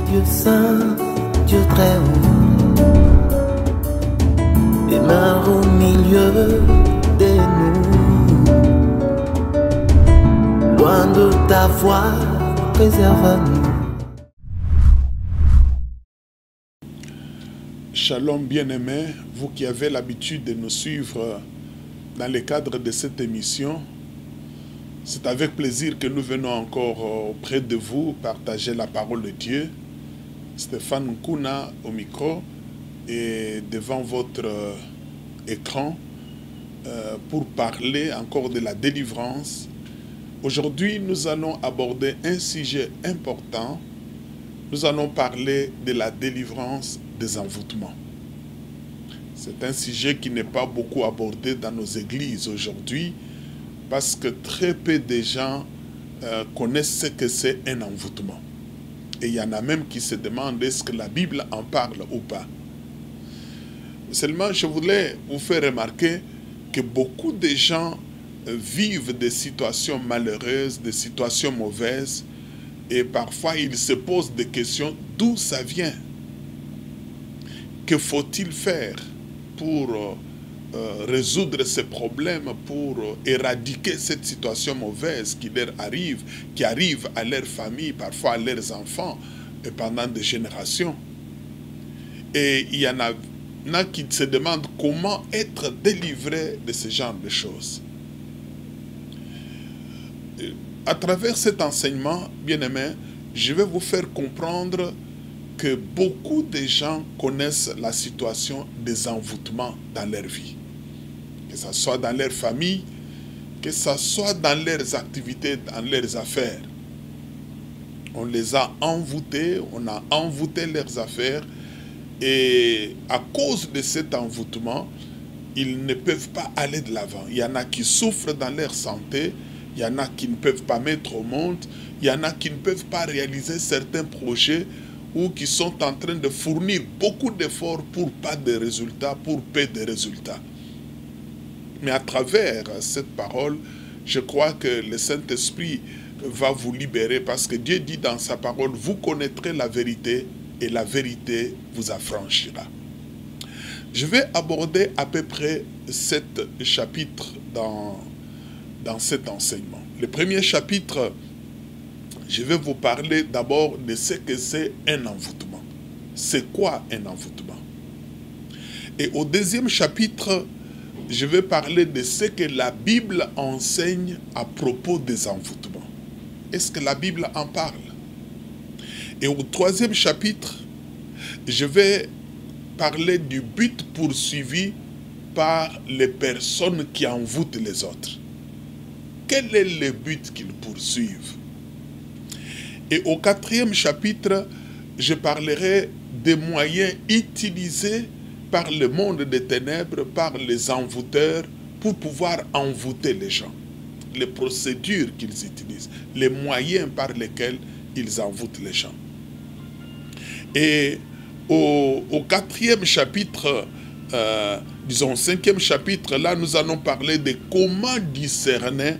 Dieu saint, Dieu très haut, demeure au milieu de nous. Loin de ta voix, préserve-nous. Shalom bien-aimés, vous qui avez l'habitude de nous suivre dans le cadre de cette émission, c'est avec plaisir que nous venons encore auprès de vous partager la parole de Dieu. Stéphane Nkuna au micro et devant votre écran pour parler encore de la délivrance. Aujourd'hui, nous allons aborder un sujet important. Nous allons parler de la délivrance des envoûtements. C'est un sujet qui n'est pas beaucoup abordé dans nos églises aujourd'hui parce que très peu de gens connaissent ce que c'est un envoûtement. Et il y en a même qui se demandent est-ce que la Bible en parle ou pas. Seulement, je voulais vous faire remarquer que beaucoup de gens vivent des situations malheureuses, des situations mauvaises, et parfois ils se posent des questions d'où ça vient. Que faut-il faire pour résoudre ces problèmes, pour éradiquer cette situation mauvaise qui leur arrive, qui arrive à leur famille, parfois à leurs enfants, et pendant des générations. Et il y en a qui se demandent comment être délivré de ce genre de choses. À travers cet enseignement, bien-aimés, je vais vous faire comprendre que beaucoup de gens connaissent la situation des envoûtements dans leur vie. Que ce soit dans leur famille, que ce soit dans leurs activités, dans leurs affaires. On les a envoûtés, on a envoûté leurs affaires et à cause de cet envoûtement, ils ne peuvent pas aller de l'avant. Il y en a qui souffrent dans leur santé, il y en a qui ne peuvent pas mettre au monde, il y en a qui ne peuvent pas réaliser certains projets ou qui sont en train de fournir beaucoup d'efforts pour pas de résultats, pour peu de résultats. Mais à travers cette parole, je crois que le Saint-Esprit va vous libérer parce que Dieu dit dans sa parole, vous connaîtrez la vérité et la vérité vous affranchira. Je vais aborder à peu près 7 chapitres dans cet enseignement. Le premier chapitre, je vais vous parler d'abord de ce que c'est un envoûtement. C'est quoi un envoûtement? Et au deuxième chapitre, je vais parler de ce que la Bible enseigne à propos des envoûtements. Est-ce que la Bible en parle? Et au troisième chapitre, je vais parler du but poursuivi par les personnes qui envoûtent les autres. Quel est le but qu'ils poursuivent? Et au quatrième chapitre, je parlerai des moyens utilisés par le monde des ténèbres, par les envoûteurs, pour pouvoir envoûter les gens. Les procédures qu'ils utilisent, les moyens par lesquels ils envoûtent les gens. Et au quatrième chapitre, disons cinquième chapitre, là nous allons parler de comment discerner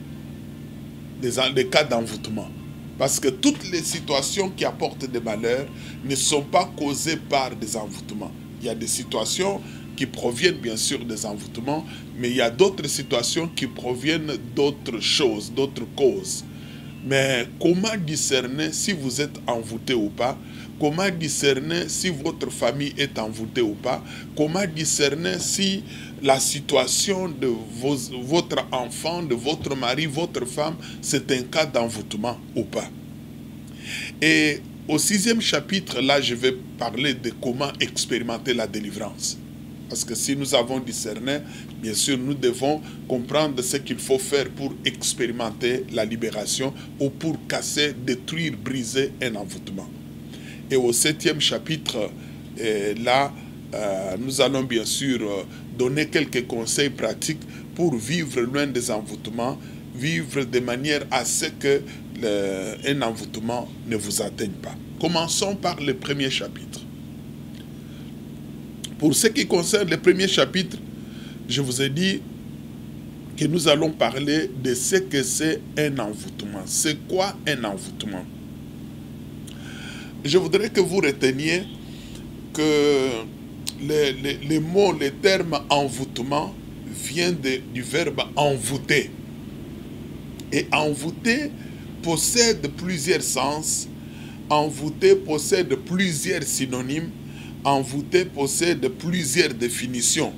les cas d'envoûtement. Parce que toutes les situations qui apportent des malheurs ne sont pas causées par des envoûtements. Il y a des situations qui proviennent bien sûr des envoûtements, mais il y a d'autres situations qui proviennent d'autres choses, d'autres causes. Mais comment discerner si vous êtes envoûté ou pas? Comment discerner si votre famille est envoûtée ou pas? Comment discerner si la situation de votre enfant, de votre mari, votre femme, c'est un cas d'envoûtement ou pas? Et au sixième chapitre, là, je vais parler de comment expérimenter la délivrance. Parce que si nous avons discerné, bien sûr, nous devons comprendre ce qu'il faut faire pour expérimenter la libération ou pour casser, détruire, briser un envoûtement. Et au septième chapitre, là, nous allons bien sûr donner quelques conseils pratiques pour vivre loin des envoûtements, vivre de manière à ce que un envoûtement ne vous atteigne pas. Commençons par le premier chapitre. Pour ce qui concerne le premier chapitre, je vous ai dit que nous allons parler de ce que c'est un envoûtement. C'est quoi un envoûtement? je voudrais que vous reteniez que les mots, les termes envoûtement viennent du verbe envoûter. Et envoûter possède plusieurs sens. Envoûter possède plusieurs synonymes. Envoûter possède plusieurs définitions.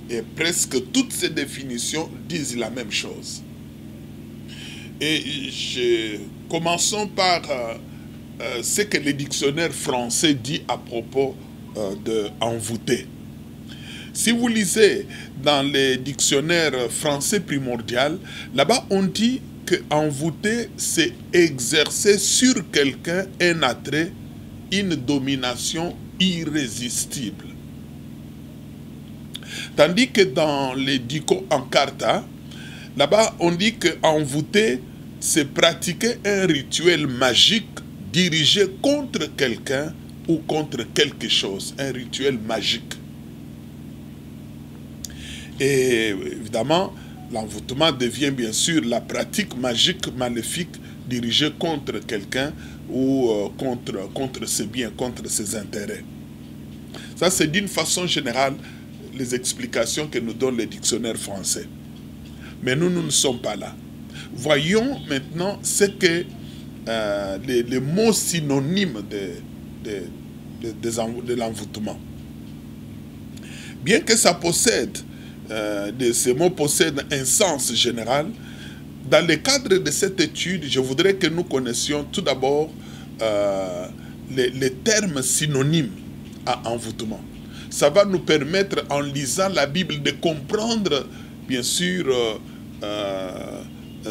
Et presque toutes ces définitions disent la même chose. Et commençons par ce que le dictionnaire français dit à propos de envoûter. Si vous lisez dans les dictionnaires français primordial, là-bas on dit que envoûter, c'est exercer sur quelqu'un un attrait, une domination irrésistible. Tandis que dans les Dico Encarta, là-bas on dit que envoûter, c'est pratiquer un rituel magique dirigé contre quelqu'un ou contre quelque chose, un rituel magique. Et évidemment, l'envoûtement devient bien sûr la pratique magique maléfique dirigée contre quelqu'un ou contre ses biens, contre ses intérêts. Ça, c'est d'une façon générale les explications que nous donne le dictionnaire français. Mais nous ne sommes pas là. Voyons maintenant ce que les mots synonymes de l'envoûtement. Bien que ça possède, ces mots possèdent un sens général, dans le cadre de cette étude, je voudrais que nous connaissions tout d'abord les termes synonymes à envoûtement. Ça va nous permettre, en lisant la Bible, de comprendre, bien sûr,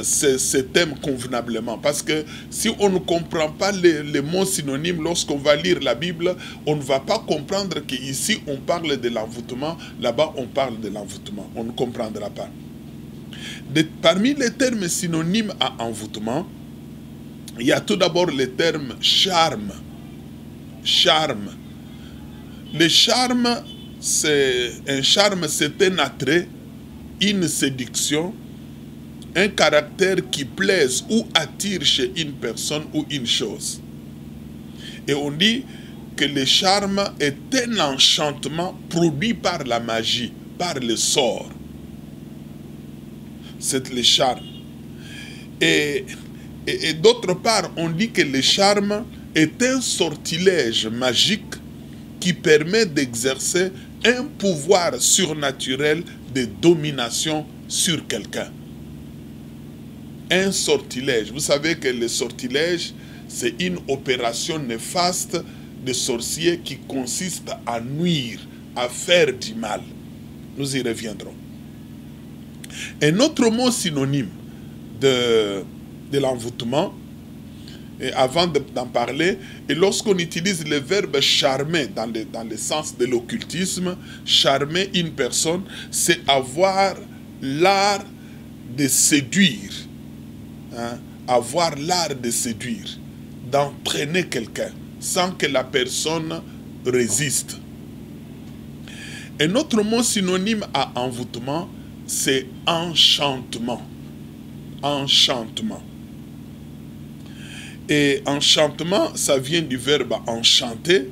ces thèmes convenablement. Parce que si on ne comprend pas les mots synonymes lorsqu'on va lire la Bible, on ne va pas comprendre qu'ici on parle de l'envoûtement, là-bas on parle de l'envoûtement. On ne comprendra pas. Parmi les termes synonymes à envoûtement, il y a tout d'abord le terme charme. Charme. Le charme, c'est un attrait, une séduction, un caractère qui plaise ou attire chez une personne ou une chose. Et on dit que le charme est un enchantement produit par la magie, par le sort. C'est le charme. Et d'autre part, on dit que le charme est un sortilège magique qui permet d'exercer un pouvoir surnaturel de domination sur quelqu'un. Un sortilège. Vous savez que le sortilège, c'est une opération néfaste de sorciers qui consiste à nuire, à faire du mal. Nous y reviendrons. Un autre mot synonyme de l'envoûtement, et avant d'en parler, et lorsqu'on utilise le verbe charmer dans le sens de l'occultisme, charmer une personne, c'est avoir l'art de séduire. Hein, avoir l'art de séduire, d'entraîner quelqu'un sans que la personne résiste. Un autre mot synonyme à envoûtement, c'est enchantement. Enchantement. Et enchantement, ça vient du verbe enchanter.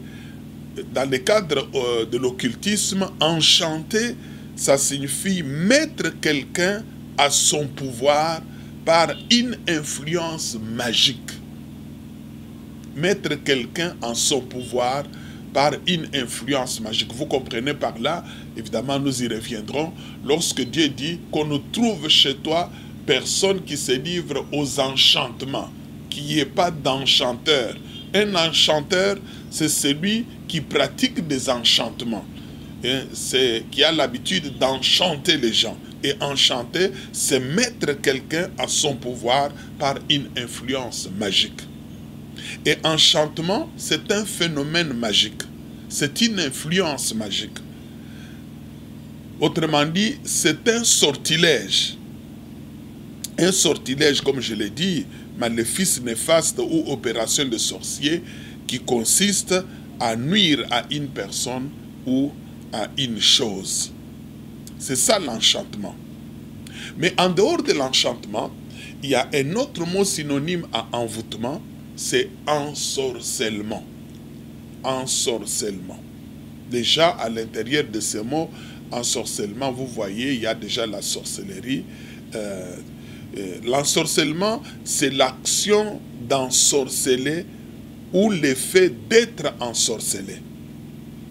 Dans le cadre de l'occultisme, enchanter, ça signifie mettre quelqu'un à son pouvoir par une influence magique. Mettre quelqu'un en son pouvoir par une influence magique. Vous comprenez par là, évidemment nous y reviendrons, lorsque Dieu dit qu'on ne trouve chez toi personne qui se livre aux enchantements, qu'il n'y ait pas d'enchanteur. Un enchanteur, c'est celui qui pratique des enchantements, qui a l'habitude d'enchanter les gens. Et enchanter, c'est mettre quelqu'un à son pouvoir par une influence magique. Et enchantement, c'est un phénomène magique. C'est une influence magique. Autrement dit, c'est un sortilège. Un sortilège, comme je l'ai dit, maléfice néfaste ou opération de sorcier qui consiste à nuire à une personne ou à une chose. C'est ça l'enchantement. Mais en dehors de l'enchantement, il y a un autre mot synonyme à envoûtement, c'est ensorcellement. ensorcellement. Déjà, à l'intérieur de ce mot, ensorcellement, vous voyez, il y a déjà la sorcellerie. L'ensorcellement, c'est l'action d'ensorceler ou l'effet d'être ensorcelé.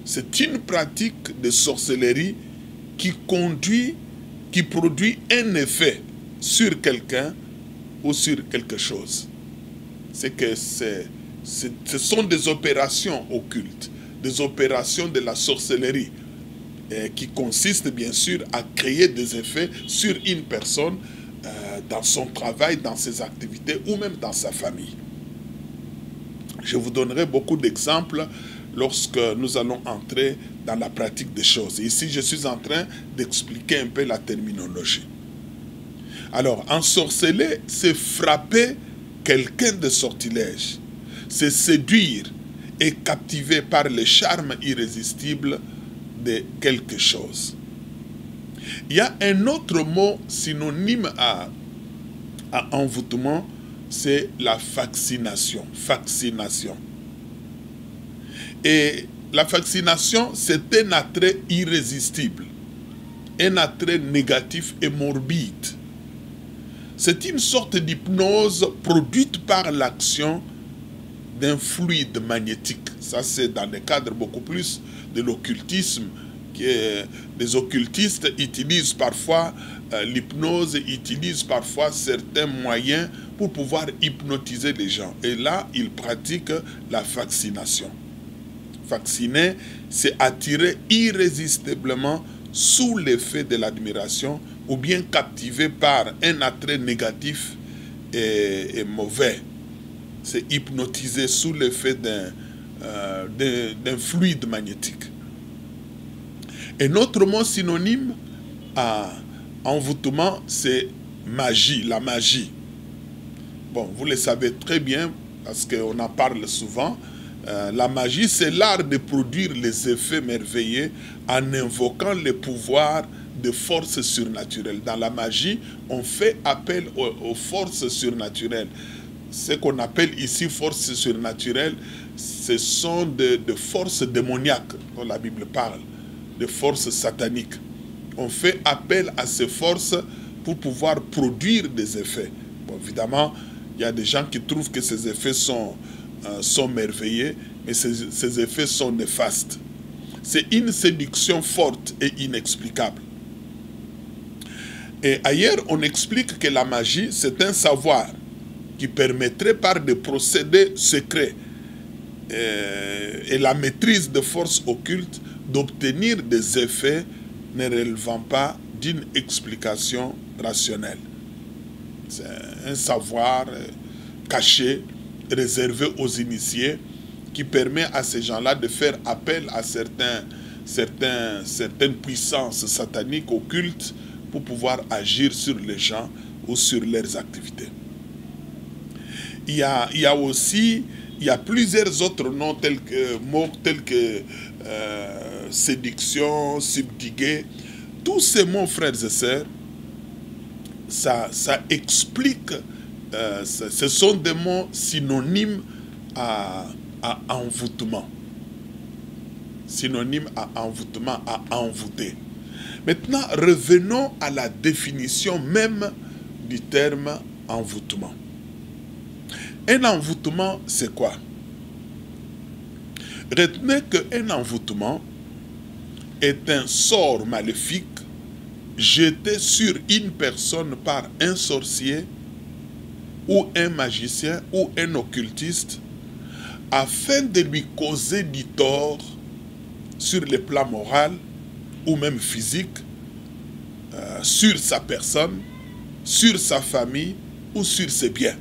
C'est une pratique de sorcellerie qui produit un effet sur quelqu'un ou sur quelque chose. Ce sont des opérations occultes, des opérations de la sorcellerie qui consistent bien sûr à créer des effets sur une personne dans son travail, dans ses activités ou même dans sa famille. Je vous donnerai beaucoup d'exemples lorsque nous allons entrer dans la pratique des choses. Ici, je suis en train d'expliquer un peu la terminologie. Alors, ensorceler, c'est frapper quelqu'un de sortilège. C'est séduire et captiver par le charme irrésistible de quelque chose. Il y a un autre mot synonyme à envoûtement, c'est la fascination. Fascination. Et la fascination, c'est un attrait irrésistible, un attrait négatif et morbide. C'est une sorte d'hypnose produite par l'action d'un fluide magnétique. Ça, c'est dans le cadre beaucoup plus de l'occultisme. Les occultistes utilisent parfois l'hypnose, utilisent parfois certains moyens pour pouvoir hypnotiser les gens. Et là, ils pratiquent la fascination. Fasciner, c'est attirer irrésistiblement sous l'effet de l'admiration ou bien captivé par un attrait négatif et mauvais. C'est hypnotiser sous l'effet d'un fluide magnétique. Un autre mot synonyme à envoûtement, c'est magie, la magie. Bon, vous le savez très bien parce qu'on en parle souvent. La magie, c'est l'art de produire les effets merveilleux en invoquant les pouvoirs de forces surnaturelles. Dans la magie, on fait appel aux forces surnaturelles. Ce qu'on appelle ici forces surnaturelles, ce sont de forces démoniaques dont la Bible parle, de forces sataniques. On fait appel à ces forces pour pouvoir produire des effets. Bon, évidemment, il y a des gens qui trouvent que ces effets sont merveilleux, mais ces effets sont néfastes. C'est une séduction forte et inexplicable. Et ailleurs, on explique que la magie, c'est un savoir qui permettrait par des procédés secrets et la maîtrise de forces occultes d'obtenir des effets ne relevant pas d'une explication rationnelle. C'est un savoir caché, réservé aux initiés, qui permet à ces gens-là de faire appel à certaines puissances sataniques occultes pour pouvoir agir sur les gens ou sur leurs activités. Il y a plusieurs autres mots tels que séduction, subjuguer. Tous ces mots, frères et sœurs, ça explique, ce sont des mots synonymes à envoûtement. Synonyme à envoûtement, à envoûter. Maintenant, revenons à la définition même du terme envoûtement. Un envoûtement, c'est quoi? Retenez qu'un envoûtement est un sort maléfique jeté sur une personne par un sorcier ou un magicien ou un occultiste afin de lui causer du tort sur le plan moral ou même physique, sur sa personne, sur sa famille ou sur ses biens.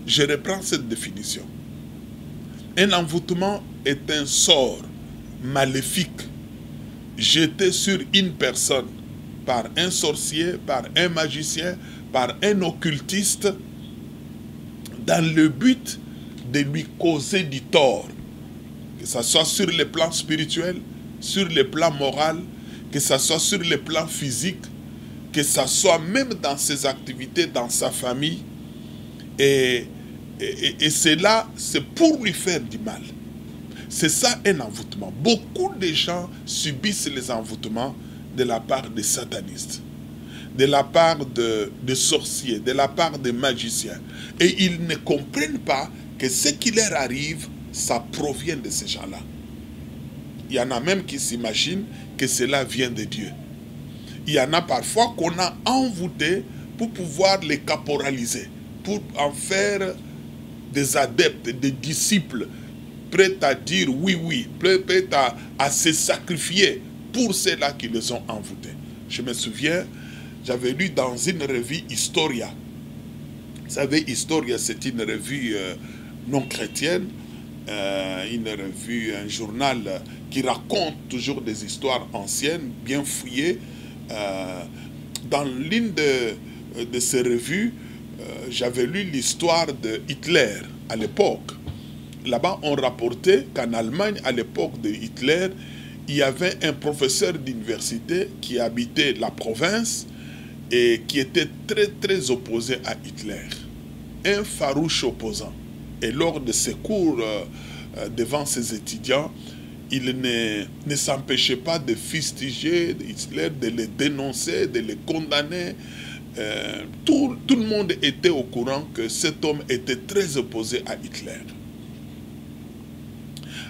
Je reprends cette définition. Un envoûtement est un sort maléfique jeté sur une personne par un sorcier, par un magicien, par un occultiste, dans le but de lui causer du tort, que ce soit sur le plan spirituel, sur le plan moral, que ce soit sur le plan physique, que ce soit même dans ses activités, dans sa famille, et Et cela, c'est pour lui faire du mal. C'est ça un envoûtement. Beaucoup de gens subissent les envoûtements de la part des satanistes, de la part de sorciers, de la part des magiciens. Et ils ne comprennent pas que ce qui leur arrive, ça provient de ces gens-là. Il y en a même qui s'imaginent que cela vient de Dieu. Il y en a parfois qu'on a envoûtés pour pouvoir les caporaliser, pour en faire des adeptes, des disciples, prêts à dire oui, oui, prêts à se sacrifier pour ceux-là qui les ont envoûtés. Je me souviens, j'avais lu dans une revue Historia. Vous savez, Historia, c'est une revue non chrétienne, une revue, un journal qui raconte toujours des histoires anciennes, bien fouillées. Dans l'une de ces revues, j'avais lu l'histoire de Hitler à l'époque. Là-bas, on rapportait qu'en Allemagne, à l'époque de Hitler, il y avait un professeur d'université qui habitait la province et qui était très très opposé à Hitler. Un farouche opposant. Et lors de ses cours devant ses étudiants, il ne s'empêchait pas de fustiger Hitler, de le dénoncer, de le condamner. Tout le monde était au courant que cet homme était très opposé à Hitler.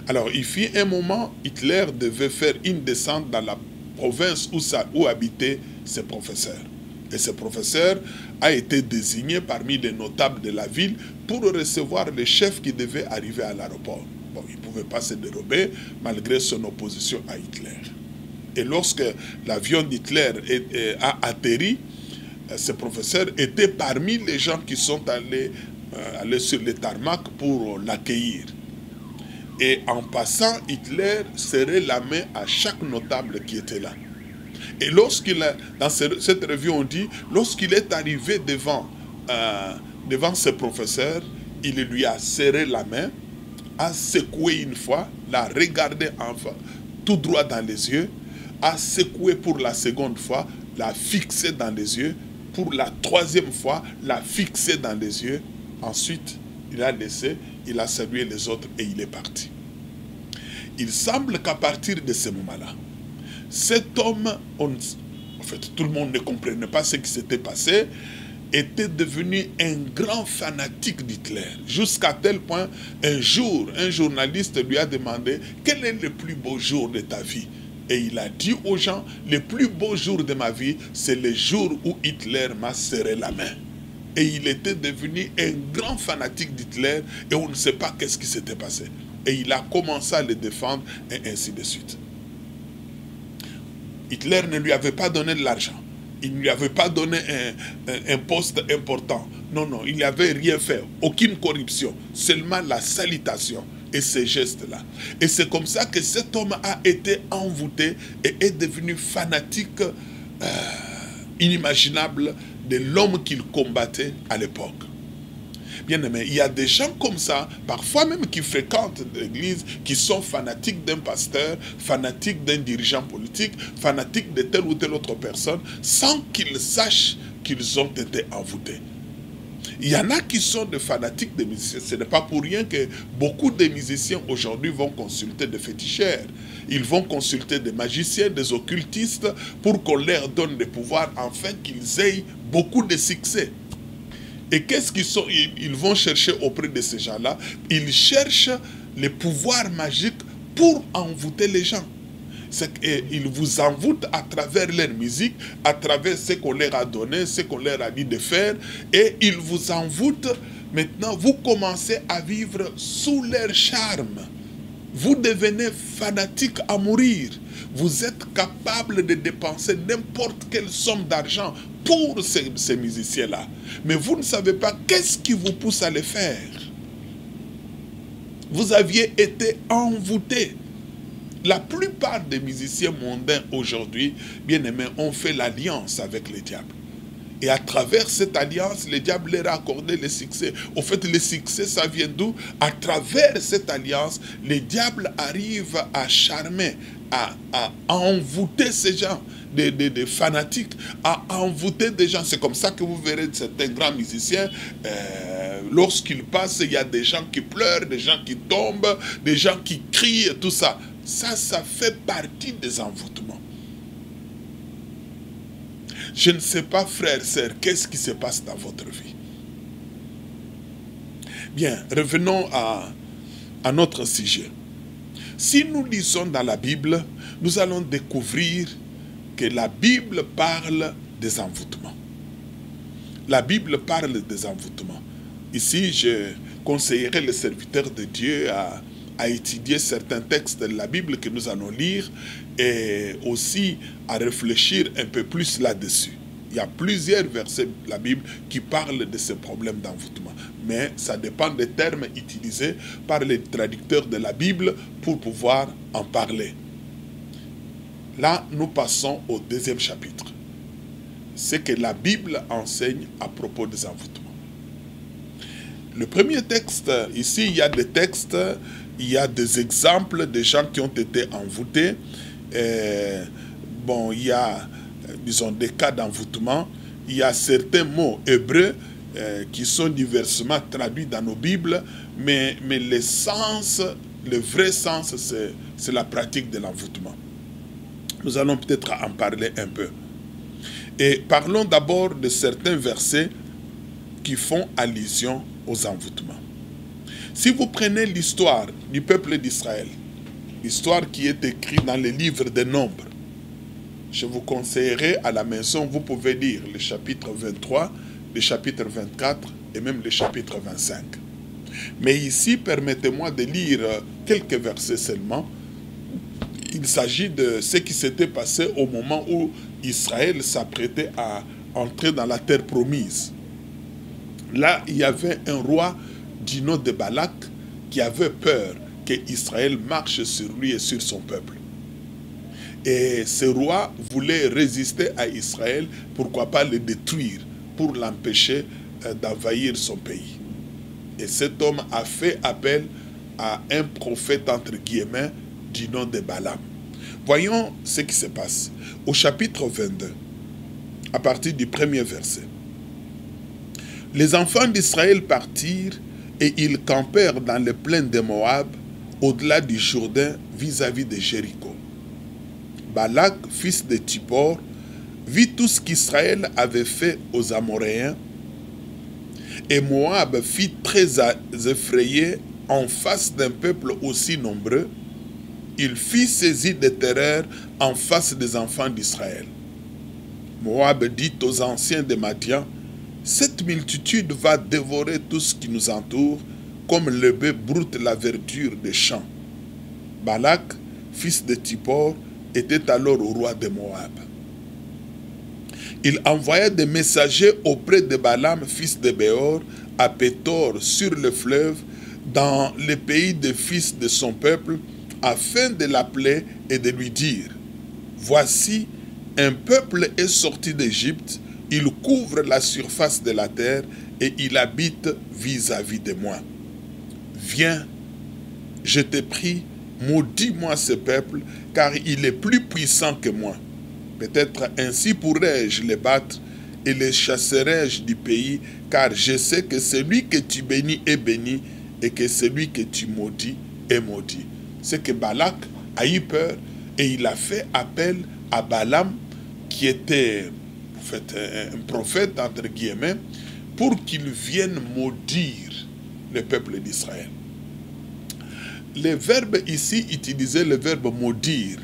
Alors, il fit un moment, Hitler devait faire une descente dans la province où habitaient ses professeurs. Et ce professeur a été désigné parmi les notables de la ville pour recevoir le chef qui devait arriver à l'aéroport. Bon, il ne pouvait pas se dérober malgré son opposition à Hitler. Et lorsque l'avion d'Hitler a atterri, ce professeur était parmi les gens qui sont allés sur le tarmac pour l'accueillir. Et en passant, Hitler serrait la main à chaque notable qui était là. Et dans cette revue, on dit, lorsqu'il est arrivé devant ce professeur, il lui a serré la main, a secoué une fois, l'a regardé tout droit dans les yeux, a secoué pour la seconde fois, l'a fixé dans les yeux, pour la troisième fois, l'a fixé dans les yeux. Ensuite, il a laissé, il a salué les autres et il est parti. Il semble qu'à partir de ce moment-là, cet homme, en fait, tout le monde ne comprenait pas ce qui s'était passé, était devenu un grand fanatique d'Hitler. Jusqu'à tel point, un jour, un journaliste lui a demandé « Quel est le plus beau jour de ta vie ?» Et il a dit aux gens « Le plus beau jour de ma vie, c'est le jour où Hitler m'a serré la main. » Et il était devenu un grand fanatique d'Hitler et on ne sait pas qu'est-ce qui s'était passé. Et il a commencé à le défendre et ainsi de suite. Hitler ne lui avait pas donné de l'argent. Il ne lui avait pas donné un poste important. Non, non, il n'avait rien fait. Aucune corruption. Seulement la salutation et ces gestes-là. Et c'est comme ça que cet homme a été envoûté et est devenu fanatique inimaginable de l'homme qu'il combattait à l'époque. Bien aimé, il y a des gens comme ça, parfois même qui fréquentent l'église, qui sont fanatiques d'un pasteur, fanatiques d'un dirigeant politique, fanatiques de telle ou telle autre personne, sans qu'ils sachent qu'ils ont été envoûtés. Il y en a qui sont des fanatiques des musiciens. Ce n'est pas pour rien que beaucoup de musiciens aujourd'hui vont consulter des féticheurs. Ils vont consulter des magiciens, des occultistes, pour qu'on leur donne des pouvoirs afin qu'ils aient beaucoup de succès. Et qu'est-ce qu'ils sont? Ils vont chercher auprès de ces gens-là. Ils cherchent les pouvoirs magiques pour envoûter les gens. Ils vous envoûtent à travers leur musique, à travers ce qu'on leur a donné, ce qu'on leur a dit de faire. Et ils vous envoûtent. Maintenant, vous commencez à vivre sous leur charme. Vous devenez fanatique à mourir. Vous êtes capable de dépenser n'importe quelle somme d'argent pour ces musiciens-là. Mais vous ne savez pas qu'est-ce qui vous pousse à le faire. Vous aviez été envoûté. La plupart des musiciens mondains aujourd'hui, bien aimés, ont fait l'alliance avec le diable. Et à travers cette alliance, le diable leur a accordé le succès. Au fait, le succès, ça vient d'où? À travers cette alliance, le diable arrive à charmer, à envoûter ces gens, des fanatiques, à envoûter des gens. C'est comme ça que vous verrez certains grands musiciens lorsqu'il passe, il y a des gens qui pleurent, des gens qui tombent, des gens qui crient, tout ça. Ça fait partie des envoûtements. Je ne sais pas, frères et sœurs, qu'est-ce qui se passe dans votre vie. Bien, revenons à notre sujet. Si nous lisons dans la Bible, nous allons découvrir que la Bible parle des envoûtements. La Bible parle des envoûtements. Ici, je conseillerais les serviteurs de Dieu à étudier certains textes de la Bible que nous allons lire et aussi à réfléchir un peu plus là-dessus. Il y a plusieurs versets de la Bible qui parlent de ce problème d'envoûtement. Mais ça dépend des termes utilisés par les traducteurs de la Bible pour pouvoir en parler. Là, nous passons au deuxième chapitre. C'est que la Bible enseigne à propos des envoûtements. Le premier texte, ici, il y a des textes, il y a des exemples de gens qui ont été envoûtés. Bon, il y a, disons, des cas d'envoûtement. Il y a certains mots hébreux qui sont diversement traduits dans nos Bibles, mais le sens, le vrai sens, c'est la pratique de l'envoûtement. Nous allons peut-être en parler un peu. Et parlons d'abord de certains versets qui font allusion aux envoûtements. Si vous prenez l'histoire du peuple d'Israël, l'histoire qui est écrite dans les livres des Nombres, je vous conseillerais à la maison, vous pouvez lire le chapitre 23, le chapitre 24 et même le chapitre 25. Mais ici, permettez-moi de lire quelques versets seulement. Il s'agit de ce qui s'était passé au moment où Israël s'apprêtait à entrer dans la terre promise. Là, il y avait un roi du nom de Balak qui avait peur qu'Israël marche sur lui et sur son peuple. Et ce roi voulait résister à Israël, pourquoi pas le détruire, pour l'empêcher d'envahir son pays. Et cet homme a fait appel à un prophète, entre guillemets, du nom de Balaam. Voyons ce qui se passe. Au chapitre 22, à partir du premier verset. Les enfants d'Israël partirent et ils campèrent dans les plaines de Moab, au-delà du Jourdain, vis-à-vis de Jéricho. Balak, fils de Tsippor, vit tout ce qu'Israël avait fait aux Amoréens, et Moab fit très effrayé en face d'un peuple aussi nombreux. Il fit saisir de terreur en face des enfants d'Israël. Moab dit aux anciens de Madian, « Cette multitude va dévorer tout ce qui nous entoure, comme le bœuf broute la verdure des champs. » Balak, fils de Tsippor, était alors au roi de Moab. Il envoya des messagers auprès de Balaam, fils de Béor, à Pétor, sur le fleuve, dans le pays des fils de son peuple, afin de l'appeler et de lui dire, « Voici, un peuple est sorti d'Égypte, il couvre la surface de la terre et il habite vis-à-vis de moi. Viens, je te prie, maudis-moi ce peuple, car il est plus puissant que moi. Peut-être ainsi pourrais-je les battre et les chasserai-je du pays, car je sais que celui que tu bénis est béni et que celui que tu maudis est maudit. » C'est que Balak a eu peur et il a fait appel à Balaam, qui était un prophète, entre guillemets, pour qu'il vienne maudire le peuple d'Israël. Le verbe ici utilisé, le verbe maudire,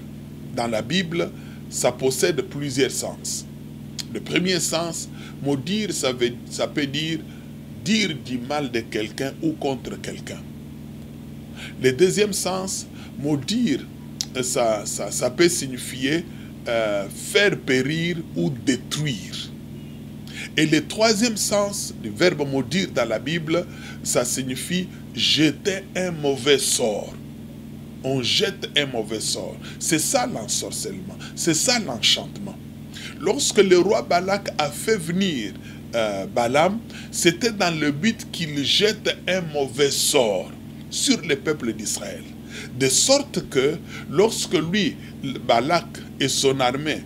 dans la Bible, ça possède plusieurs sens. Le premier sens, maudire, ça peut dire du mal de quelqu'un ou contre quelqu'un. Le deuxième sens, maudire, ça peut signifier faire périr ou détruire. Et le troisième sens du verbe maudire dans la Bible, ça signifie jeter un mauvais sort. On jette un mauvais sort. C'est ça l'ensorcellement, c'est ça l'enchantement. Lorsque le roi Balak a fait venir Balaam, c'était dans le but qu'il jette un mauvais sort sur le peuple d'Israël. De sorte que lorsque lui, Balak et son armée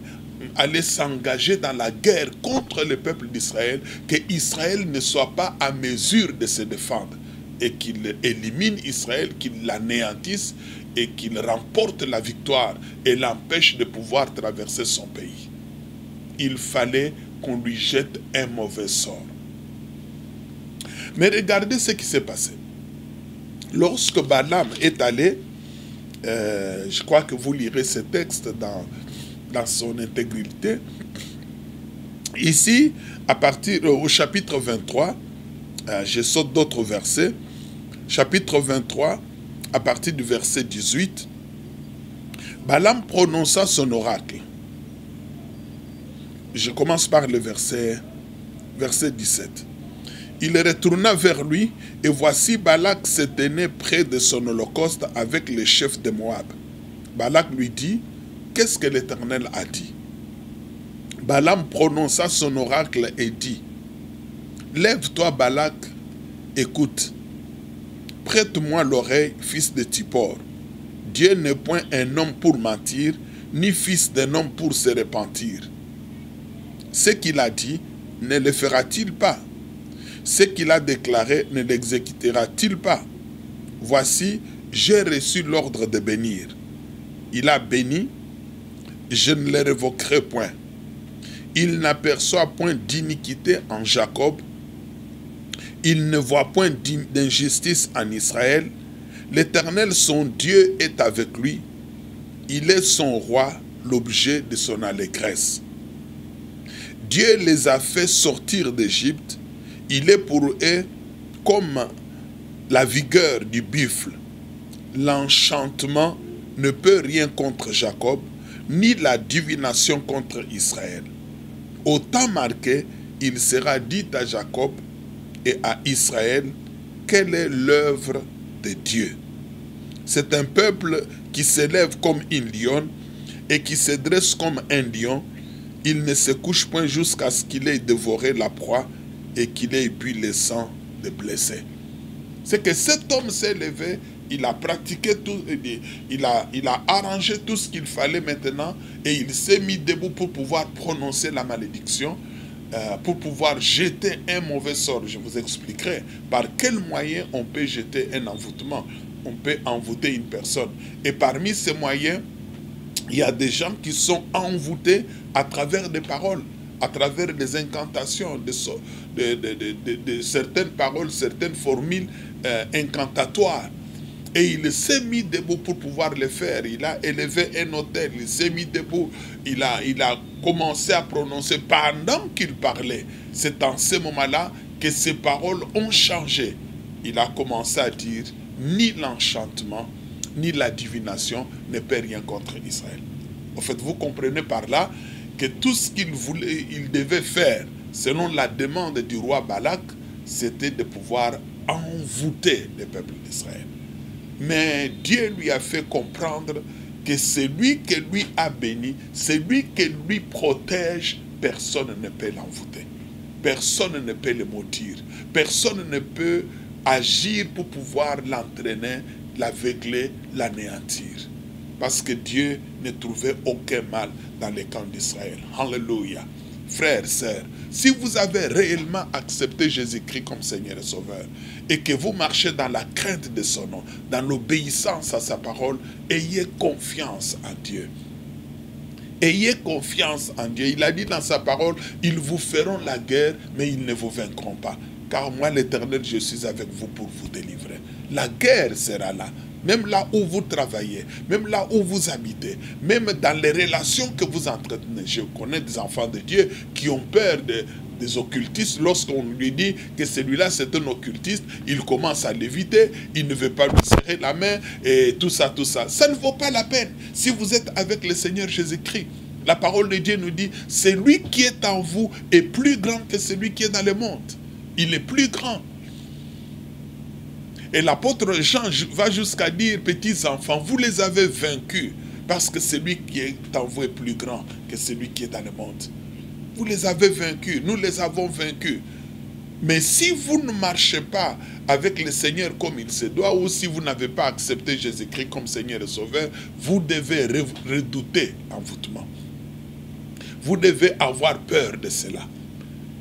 aller s'engager dans la guerre contre le peuple d'Israël, qu'Israël ne soit pas à mesure de se défendre et qu'il élimine Israël, qu'il l'anéantisse et qu'il remporte la victoire et l'empêche de pouvoir traverser son pays. Il fallait qu'on lui jette un mauvais sort. Mais regardez ce qui s'est passé. Lorsque Balaam est allé, je crois que vous lirez ce texte dans son intégralité. Ici, à partir au chapitre 23, je saute d'autres versets. Chapitre 23, à partir du verset 18, Balaam prononça son oracle. Je commence par le verset 17. Il retourna vers lui, et voici Balak se tenait près de son holocauste avec les chefs de Moab. Balak lui dit, qu'est-ce que l'Éternel a dit? Balaam prononça son oracle et dit, lève-toi Balak, écoute, prête-moi l'oreille, fils de Tippor. Dieu n'est point un homme pour mentir, ni fils d'un homme pour se repentir. Ce qu'il a dit, ne le fera-t-il pas? Ce qu'il a déclaré, ne l'exécutera-t-il pas? Voici, j'ai reçu l'ordre de bénir. Il a béni, je ne le révoquerai point. Il n'aperçoit point d'iniquité en Jacob. Il ne voit point d'injustice en Israël. L'Éternel, son Dieu, est avec lui. Il est son roi, l'objet de son allégresse. Dieu les a fait sortir d'Égypte. Il est pour eux comme la vigueur du buffle. L'enchantement ne peut rien contre Jacob, ni la divination contre Israël. Au temps marqué, il sera dit à Jacob et à Israël, quelle est l'œuvre de Dieu? C'est un peuple qui s'élève comme une lionne et qui se dresse comme un lion. Il ne se couche point jusqu'à ce qu'il ait dévoré la proie et qu'il ait bu le sang des blessés. C'est que cet homme s'est levé, il a pratiqué tout, il a arrangé tout ce qu'il fallait maintenant et il s'est mis debout pour pouvoir prononcer la malédiction, pour pouvoir jeter un mauvais sort. Je vous expliquerai par quel moyen on peut jeter un envoûtement. On peut envoûter une personne. Et parmi ces moyens, il y a des gens qui sont envoûtés à travers des paroles, à travers des incantations, de certaines paroles, certaines formules incantatoires. Et il s'est mis debout pour pouvoir le faire. Il a élevé un autel, il s'est mis debout, il a commencé à prononcer pendant qu'il parlait. C'est en ce moment-là que ses paroles ont changé. Il a commencé à dire, ni l'enchantement, ni la divination ne peut rien contre Israël. En fait, vous comprenez par là que tout ce qu'il voulait, il devait faire, selon la demande du roi Balak, c'était de pouvoir envoûter le peuple d'Israël. Mais Dieu lui a fait comprendre que celui que lui a béni, celui que lui protège, personne ne peut l'envoûter. Personne ne peut le maudire. Personne ne peut agir pour pouvoir l'entraîner, l'aveugler, l'anéantir. Parce que Dieu ne trouvait aucun mal dans les camps d'Israël. Alléluia. Frères, sœurs, si vous avez réellement accepté Jésus-Christ comme Seigneur et Sauveur, et que vous marchez dans la crainte de son nom, dans l'obéissance à sa parole, ayez confiance en Dieu. Ayez confiance en Dieu. Il a dit dans sa parole, ils vous feront la guerre, mais ils ne vous vaincront pas. Car moi, l'Éternel, je suis avec vous pour vous délivrer. La guerre sera là. Même là où vous travaillez, même là où vous habitez, même dans les relations que vous entretenez. Je connais des enfants de Dieu qui ont peur des occultistes. Lorsqu'on lui dit que celui-là c'est un occultiste, il commence à l'éviter, il ne veut pas lui serrer la main et tout ça, tout ça. Ça ne vaut pas la peine si vous êtes avec le Seigneur Jésus-Christ. La parole de Dieu nous dit, celui qui est en vous est plus grand que celui qui est dans le monde. Il est plus grand. Et l'apôtre Jean va jusqu'à dire, petits enfants, vous les avez vaincus, parce que celui qui est en vous est plus grand que celui qui est dans le monde. Vous les avez vaincus, nous les avons vaincus. Mais si vous ne marchez pas avec le Seigneur comme il se doit, ou si vous n'avez pas accepté Jésus-Christ comme Seigneur et Sauveur, vous devez redouter l'envoûtement. Vous devez avoir peur de cela.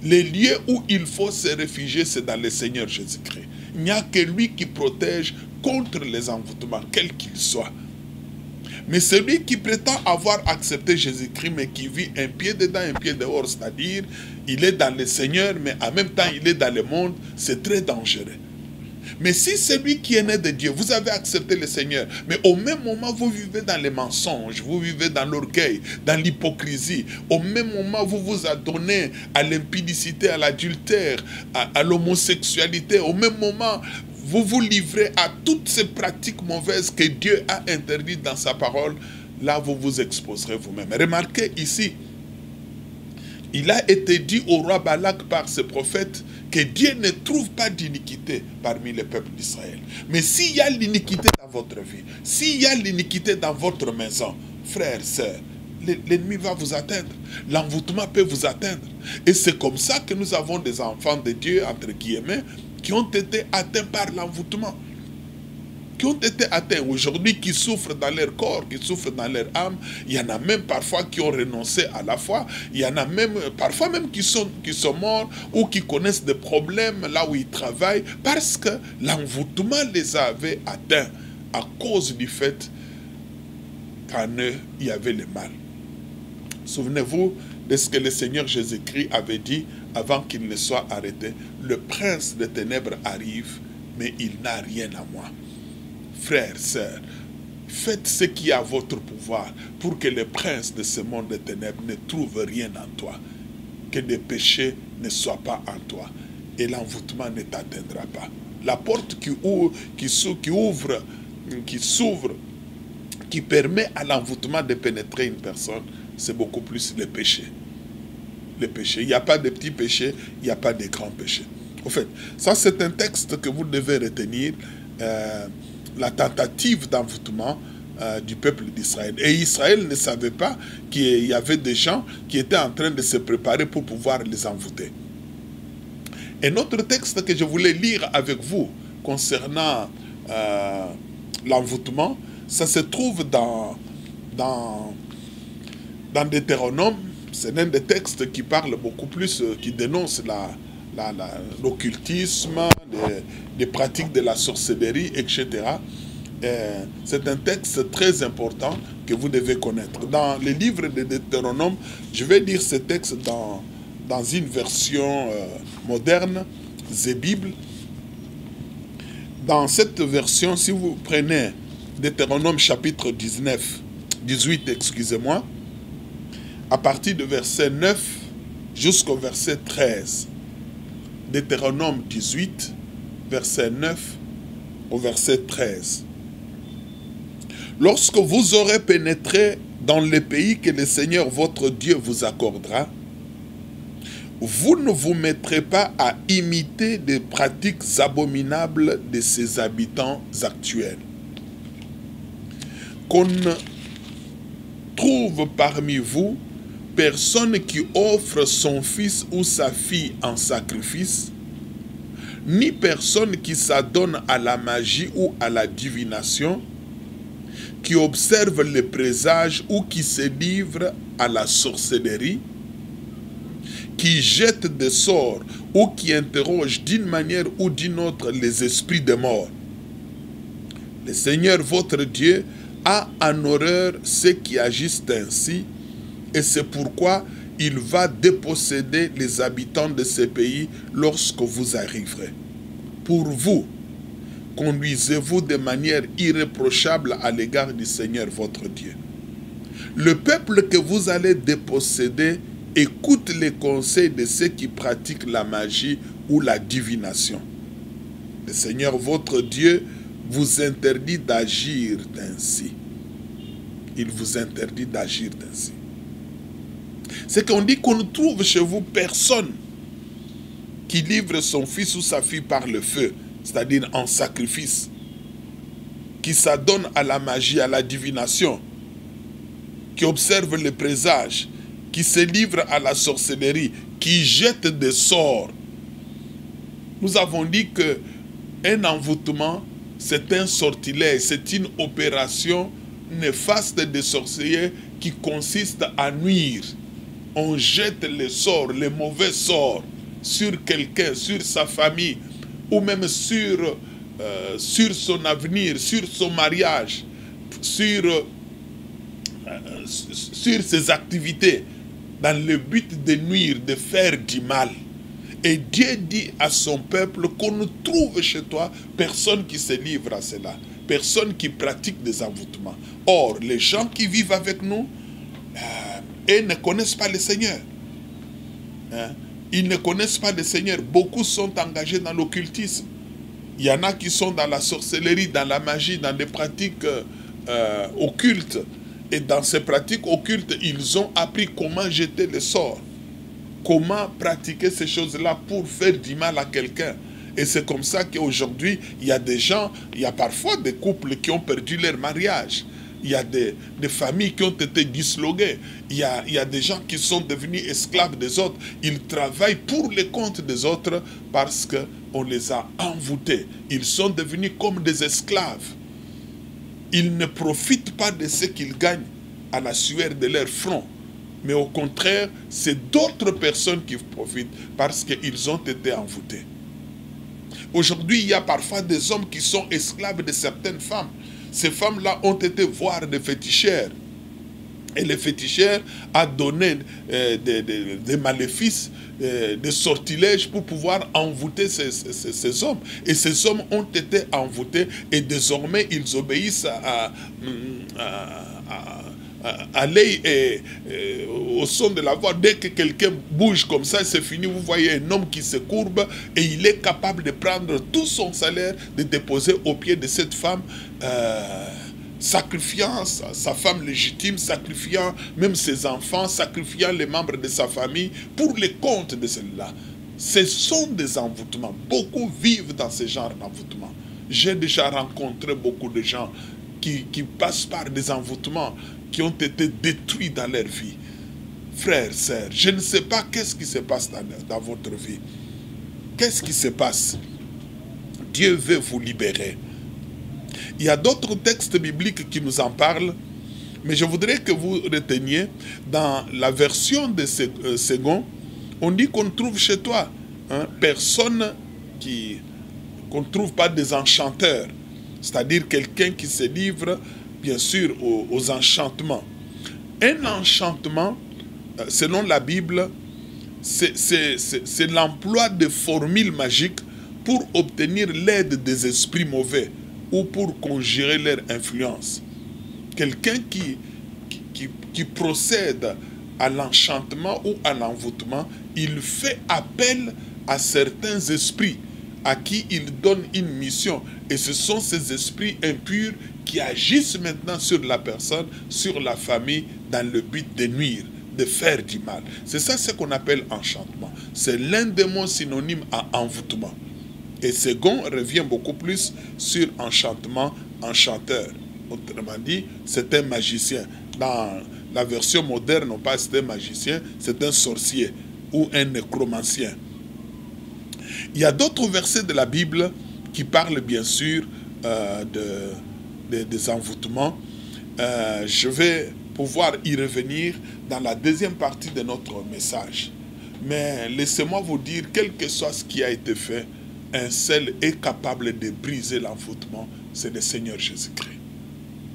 Les lieux où il faut se réfugier, c'est dans le Seigneur Jésus-Christ. Il n'y a que lui qui protège contre les envoûtements, quels qu'ils soient. Mais celui qui prétend avoir accepté Jésus-Christ, mais qui vit un pied dedans, un pied dehors, c'est-à-dire, il est dans le Seigneur, mais en même temps, il est dans le monde, c'est très dangereux. Mais si celui qui est né de Dieu, vous avez accepté le Seigneur, mais au même moment, vous vivez dans les mensonges, vous vivez dans l'orgueil, dans l'hypocrisie, au même moment, vous vous adonnez à l'impudicité, à l'adultère, à l'homosexualité, au même moment, vous vous livrez à toutes ces pratiques mauvaises que Dieu a interdites dans sa parole, là vous vous exposerez vous-même. Remarquez ici, il a été dit au roi Balak par ce prophète que Dieu ne trouve pas d'iniquité parmi les peuples d'Israël. Mais s'il y a l'iniquité dans votre vie, s'il y a l'iniquité dans votre maison, frères, sœurs, l'ennemi va vous atteindre. L'envoûtement peut vous atteindre. Et c'est comme ça que nous avons des enfants de Dieu, entre guillemets, qui ont été atteints par l'envoûtement. Qui ont été atteints aujourd'hui, qui souffrent dans leur corps, qui souffrent dans leur âme. Il y en a même parfois qui ont renoncé à la foi. Il y en a même parfois même qui sont morts ou qui connaissent des problèmes là où ils travaillent parce que l'envoûtement les avait atteints à cause du fait qu'en eux, il y avait le mal. Souvenez-vous de ce que le Seigneur Jésus-Christ avait dit avant qu'il ne soit arrêté. Le prince des ténèbres arrive, mais il n'a rien à moi. Frères, sœurs, faites ce qui est à votre pouvoir pour que le prince de ce monde des ténèbres ne trouve rien en toi. Que des péchés ne soient pas en toi. Et l'envoûtement ne t'atteindra pas. La porte qui s'ouvre, qui permet à l'envoûtement de pénétrer une personne, c'est beaucoup plus le péché. Le péché. Il n'y a pas de petits péchés, il n'y a pas de grands péchés. En fait, ça c'est un texte que vous devez retenir, la tentative d'envoûtement du peuple d'Israël. Et Israël ne savait pas qu'il y avait des gens qui étaient en train de se préparer pour pouvoir les envoûter. Un autre texte que je voulais lire avec vous concernant l'envoûtement, ça se trouve dans Deutéronome. C'est un des textes qui parle beaucoup plus, qui dénonce l'occultisme, les pratiques de la sorcellerie, etc. C'est un texte très important que vous devez connaître. Dans le livre de Deutéronome, je vais lire ce texte dans une version moderne, The Bible. Dans cette version, si vous prenez Deutéronome chapitre 18, excusez-moi, à partir du verset 9 jusqu'au verset 13. Deutéronome 18, verset 9 au verset 13. Lorsque vous aurez pénétré dans le pays que le Seigneur votre Dieu vous accordera, vous ne vous mettrez pas à imiter des pratiques abominables de ses habitants actuels. Qu'on ne trouve parmi vous personne qui offre son fils ou sa fille en sacrifice, ni personne qui s'adonne à la magie ou à la divination, qui observe les présages ou qui se livre à la sorcellerie, qui jette des sorts ou qui interroge d'une manière ou d'une autre les esprits des morts. Le Seigneur votre Dieu a en horreur ceux qui agissent ainsi, et c'est pourquoi il va déposséder les habitants de ces pays lorsque vous arriverez. Pour vous, conduisez-vous de manière irréprochable à l'égard du Seigneur votre Dieu. Le peuple que vous allez déposséder écoute les conseils de ceux qui pratiquent la magie ou la divination. Le Seigneur votre Dieu vous interdit d'agir ainsi. Il vous interdit d'agir ainsi. C'est qu'on dit qu'on ne trouve chez vous personne qui livre son fils ou sa fille par le feu, c'est-à-dire en sacrifice, qui s'adonne à la magie, à la divination, qui observe les présages, qui se livre à la sorcellerie, qui jette des sorts. Nous avons dit qu'un envoûtement, c'est un sortilège, c'est une opération néfaste des sorciers qui consiste à nuire on jette les sorts, les mauvais sorts sur quelqu'un, sur sa famille, ou même sur son avenir, sur son mariage, sur ses activités, dans le but de nuire, de faire du mal. Et Dieu dit à son peuple qu'on ne trouve chez toi personne qui se livre à cela, personne qui pratique des envoûtements. Or, les gens qui vivent avec nous, ils ne connaissent pas le Seigneur. Ils ne connaissent pas le Seigneur. Beaucoup sont engagés dans l'occultisme. Il y en a qui sont dans la sorcellerie, dans la magie, dans des pratiques occultes. Et dans ces pratiques occultes, ils ont appris comment jeter les sorts, comment pratiquer ces choses-là pour faire du mal à quelqu'un. Et c'est comme ça qu'aujourd'hui, il y a des gens, il y a parfois des couples qui ont perdu leur mariage. Il y a des familles qui ont été disloquées. Il y a des gens qui sont devenus esclaves des autres. Ils travaillent pour le compte des autres parce qu'on les a envoûtés. Ils sont devenus comme des esclaves. Ils ne profitent pas de ce qu'ils gagnent à la sueur de leur front. Mais au contraire, c'est d'autres personnes qui profitent parce qu'ils ont été envoûtés. Aujourd'hui, il y a parfois des hommes qui sont esclaves de certaines femmes. Ces femmes-là ont été voir des féticheurs. Et les féticheurs ont donné des maléfices, des sortilèges pour pouvoir envoûter ces hommes. Et ces hommes ont été envoûtés et désormais ils obéissent à l'œil et au son de la voix. Dès que quelqu'un bouge comme ça, c'est fini. Vous voyez un homme qui se courbe et il est capable de prendre tout son salaire, de déposer au pied de cette femme, sacrifiant sa femme légitime, sacrifiant même ses enfants, sacrifiant les membres de sa famille pour le compte de celle-là. Ce sont des envoûtements. Beaucoup vivent dans ce genre d'envoûtements. J'ai déjà rencontré beaucoup de gens qui passent par des envoûtements, qui ont été détruits dans leur vie. Frères, sœurs, je ne sais pas qu'est-ce qui se passe dans votre vie. Qu'est-ce qui se passe? Dieu veut vous libérer. Il y a d'autres textes bibliques qui nous en parlent, mais je voudrais que vous reteniez, dans la version de second, on dit qu'on trouve chez toi personne qu'on ne trouve pas des enchanteurs, c'est-à-dire quelqu'un qui se livre, bien sûr, aux enchantements. Un enchantement, selon la Bible, c'est l'emploi de formules magiques pour obtenir l'aide des esprits mauvais ou pour conjurer leur influence. Quelqu'un qui procède à l'enchantement ou à l'envoûtement, il fait appel à certains esprits à qui il donne une mission. Et ce sont ces esprits impurs qui agissent maintenant sur la personne, sur la famille, dans le but de nuire, de faire du mal. C'est ça ce qu'on appelle enchantement. C'est l'un des mots synonymes à envoûtement. Et second revient beaucoup plus sur enchantement, enchanteur. Autrement dit, c'est un magicien. Dans la version moderne, non pas c'est un magicien, c'est un sorcier ou un nécromancien. Il y a d'autres versets de la Bible qui parlent bien sûr des envoûtements. Je vais pouvoir y revenir dans la deuxième partie de notre message. Mais laissez-moi vous dire, quel que soit ce qui a été fait, un seul est capable de briser l'envoûtement, c'est le Seigneur Jésus-Christ.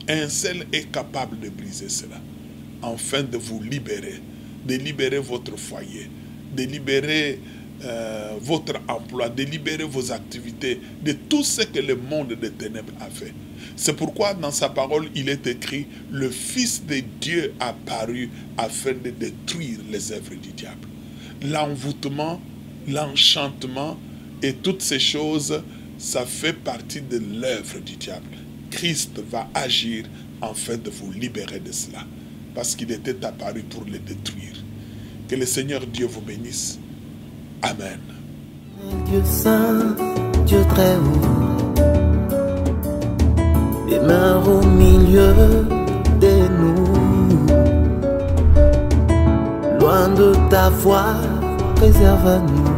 Un seul est capable de briser cela, afin de vous libérer, de libérer votre foyer, de libérer votre emploi, de libérer vos activités, de tout ce que le monde des ténèbres a fait. C'est pourquoi dans sa parole, il est écrit, le Fils de Dieu a paru afin de détruire les œuvres du diable. L'envoûtement, l'enchantement et toutes ces choses, ça fait partie de l'œuvre du diable. Christ va agir afin de vous libérer de cela, parce qu'il était apparu pour le détruire. Que le Seigneur Dieu vous bénisse. Amen. Dieu saint, Dieu très haut, demeure au milieu de nous. Loin de ta voix, préserve-nous.